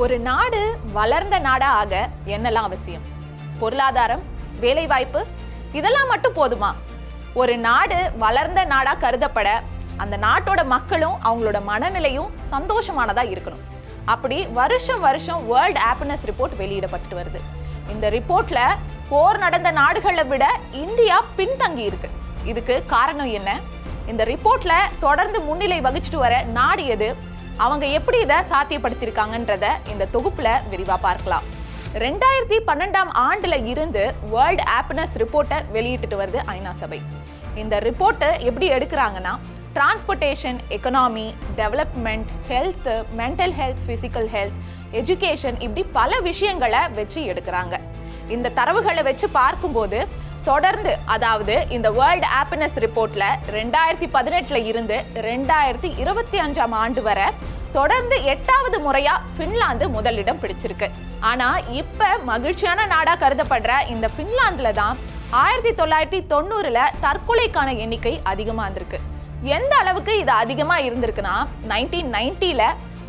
ஒரு நாடு வளர்ந்த நாடா ஆக என்னெல்லாம் அவசியம்? பொருளாதாரம், வேலைவாய்ப்பு இதெல்லாம் மட்டும் போதுமா? ஒரு நாடு வளர்ந்த நாடா கருதப்பட அந்த நாட்டோட மக்களும் அவங்களோட மனநிலையும் சந்தோஷமானதா இருக்கணும். அப்படி வருஷம் வருஷம் வேர்ல்ட் ஹாப்பினஸ் ரிப்போர்ட் வெளியிடப்பட்டு வருது. இந்த ரிப்போர்ட்ல போர் நடந்த நாடுகளை விட இந்தியா பின்தங்கி இருக்கு. இதுக்கு காரணம் என்ன? இந்த ரிப்போர்ட்ல தொடர்ந்து முன்னிலை வகிச்சுட்டு வர நாடு எது? அவங்க எப்படி இதை சாத்தியப்படுத்தியிருக்காங்கன்றத இந்த தொகுப்புல விரிவா பார்க்கலாம். 2012 ஆண்டுல இருந்து வேர்ல்ட் ஹாப்பினஸ் ரிப்போர்ட்டை வெளியிட்டு வருது ஐநா சபை. இந்த ரிப்போர்ட்டை எப்படி எடுக்கிறாங்கன்னா, transportation, economy, development, health, mental health, physical health, education, இப்படி பல விஷயங்களை வச்சு எடுக்கிறாங்க. இந்த தரவுகளை வச்சு பார்க்கும்போது தொடர்ந்து, அதாவது இந்த வேர்ல்ட் ஹாப்பினஸ் ரிப்போர்ட்ல 2018 இருந்து 2025 ஆண்டு வரை தொடர்ந்து 8வது முறையா பின்லாந்து முதலிடம் பிடிச்சிருக்கு. ஆனா இப்ப மகிழ்ச்சியான நாடா கருதப்படுற இந்த பின்லாந்துல தான் 1990ல தற்கொலைக்கான எண்ணிக்கை அதிகமா இருந்திருக்கு. எந்த அளவுக்கு இது அதிகமா இருந்திருக்குன்னா, 1990ல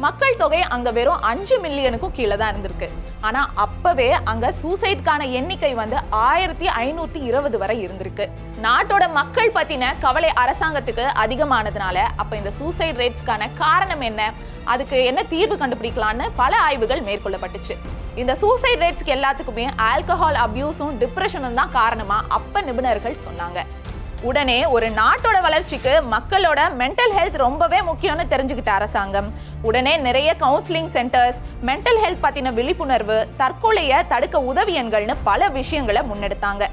மக்கள் தொகை அங்க வெறும் 5 மில்லியனுக்கும் கீழே தான் இருந்திருக்கு. ஆனா அப்பவே அங்க சூசைட்கான எண்ணிக்கை 1520 வரை இருந்திருக்கு. நாட்டோட மக்கள் பத்தின கவலை அரசாங்கத்துக்கு அதிகமானதுனால அப்ப இந்த சூசைட் ரேட்ஸ்க்கான காரணம் என்ன, அதுக்கு என்ன தீர்வு கண்டுபிடிக்கலாம்னு பல ஆய்வுகள் மேற்கொள்ளப்பட்டுச்சு. இந்த சூசைட் ரேட்ஸ்க்கு எல்லாத்துக்குமே ஆல்கஹால் அபியூஸும் டிப்ரெஷனும் தான் காரணமா அப்ப நிபுணர்கள் சொன்னாங்க. உடனே ஒரு நாட்டோட வளர்ச்சிக்கு மக்களோட மென்டல் ஹெல்த் ரொம்பவே முக்கியம்னு தெரிஞ்சுக்கிட்ட அரசாங்கம் உடனே நிறைய கவுன்சிலிங் சென்டர்ஸ், மென்டல் ஹெல்த் பத்தின விழிப்புணர்வு, தற்கொலையை தடுக்க உதவி எண்கள்னு பல விஷயங்களை முன்னெடுத்தாங்க.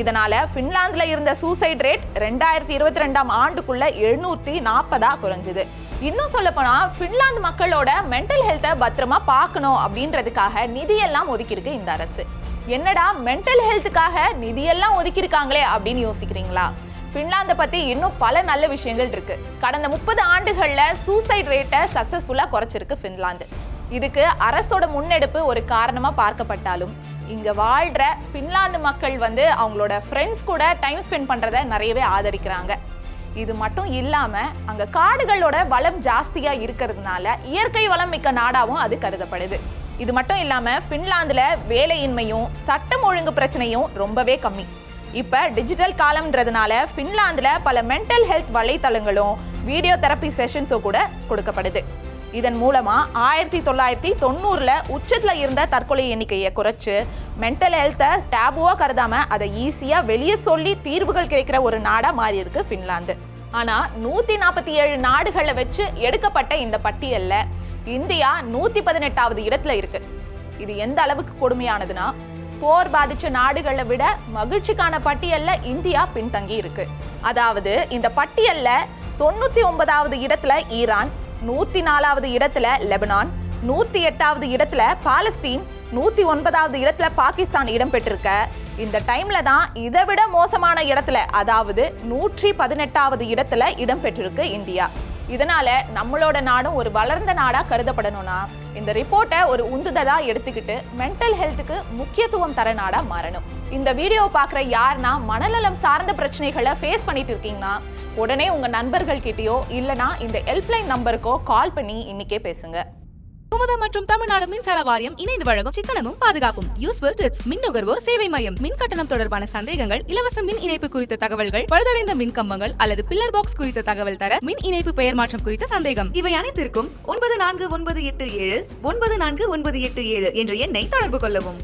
இதனால பின்லாந்துல இருந்த சூசைட் ரேட் 2022 ஆண்டுக்குள்ள 740 குறைஞ்சது. இன்னும் சொல்ல போனா பின்லாந்து மக்களோட மென்டல் ஹெல்த்தை பத்திரமா பார்க்கணும் அப்படின்றதுக்காக நிதியெல்லாம் ஒதுக்கியிருக்கு இந்த அரசு. என்னடா மென்டல் ஹெல்த்துக்காக நிதியெல்லாம் ஒதுக்கியிருக்காங்களே அப்படின்னு யோசிக்கிறீங்களா? பின்லாந்தை பத்தி இன்னும் பல நல்ல விஷயங்கள் இருக்கு. கடந்த 30 ஆண்டுகள்ல சூசைட் ரேட்டை சக்சஸ்ஃபுல்லா குறைச்சிருக்கு பின்லாந்து. இதுக்கு அரசோட முன்னெடுப்பு ஒரு காரணமா பார்க்கப்பட்டாலும், இங்க வாழ்ற பின்லாந்து மக்கள் அவங்களோட ஃப்ரெண்ட்ஸ் கூட டைம் ஸ்பெண்ட் பண்றதை நிறையவே ஆதரிக்கிறாங்க. இது மட்டும் இல்லாம அங்க காடுகளோட வளம் ஜாஸ்தியா இருக்கிறதுனால இயற்கை வளம் மிக்க நாடாவும் அது கருதப்படுது. இது மட்டும் இல்லாம பின்லாந்துல வேலையின்மையும் சட்டம் ஒழுங்கு பிரச்சனையும் ரொம்பவே கம்மி. இப்ப டிஜிட்டல் காலம்ன்றதுனால பின்லாந்துல பல மென்டல் ஹெல்த் வலைத்தளங்களும் வீடியோ தெரப்பி செஷன்ஸும் கூட கொடுக்கப்படுது. இதன் மூலமா 1990ல உச்சத்துல இருந்த தற்கொலை எண்ணிக்கையை குறைச்சு மென்டல் ஹெல்த்தை டேபுவா கருதாம அதை ஈஸியா வெளியே சொல்லி தீர்வுகள் கிடைக்கிற ஒரு நாடா மாறி இருக்கு பின்லாந்து. ஆனா 147 நாடுகளை வச்சு எடுக்கப்பட்ட இந்த பட்டியல்ல இந்தியா 118வது இடத்துல இருக்கு. இது எந்த அளவுக்கு கொடுமையானதுன்னா, போர் பாதிச்ச நாடுகளை விட மகிழ்ச்சிக்கான பட்டியல்ல இந்தியா பின்தங்கி இருக்கு. அதாவது இந்த பட்டியல்ல 99வது இடத்துல ஈரான், 104வது இடத்துல லெபனான், 108வது இடத்துல பாலஸ்தீன், 109வது இடத்துல பாகிஸ்தான் இடம் பெற்றிருக்க. இந்த டைம்ல தான் இதை விட மோசமான இடத்துல, அதாவது 118வது இடத்துல இடம் பெற்றிருக்கு இந்தியா. இதனால நம்மளோட நாடும் ஒரு வளர்ந்த நாடா கருதப்படணும்னா இந்த ரிப்போர்ட்டை ஒரு உந்துதலா எடுத்துக்கிட்டு மென்டல் ஹெல்த்துக்கு முக்கியத்துவம் தர நாடா மாறணும். இந்த வீடியோ பார்க்குற யாருன்னா மனநலம் சார்ந்த பிரச்சனைகளை ஃபேஸ் பண்ணிட்டு இருக்கீங்கன்னா உடனே உங்க நண்பர்கள் கிட்டயோ இல்லனா இந்த ஹெல்ப்லைன் நம்பருக்கோ கால் பண்ணி இன்னைக்கே பேசுங்க. குமுதம் மற்றும் தமிழ்நாடு மின்சார வாரியம் இணைந்து வழங்கும் சிக்கனமும் பாதுகாப்பும் யூஸ்ஃபுல் டிப்ஸ், மின் நுகர்வோர் சேவை மையம், மின் கட்டணம் தொடர்பான சந்தேகங்கள், இலவச மின் இணைப்பு குறித்த தகவல்கள், பழுதடைந்த மின் கம்பங்கள் அல்லது பில்லர் பாக்ஸ் குறித்த தகவல் தர, மின் இணைப்பு பெயர் மாற்றம் குறித்த சந்தேகம், இவை அனைத்திற்கும் 9497 94987 என்ற எண்ணை தொடர்பு கொள்ளவும்.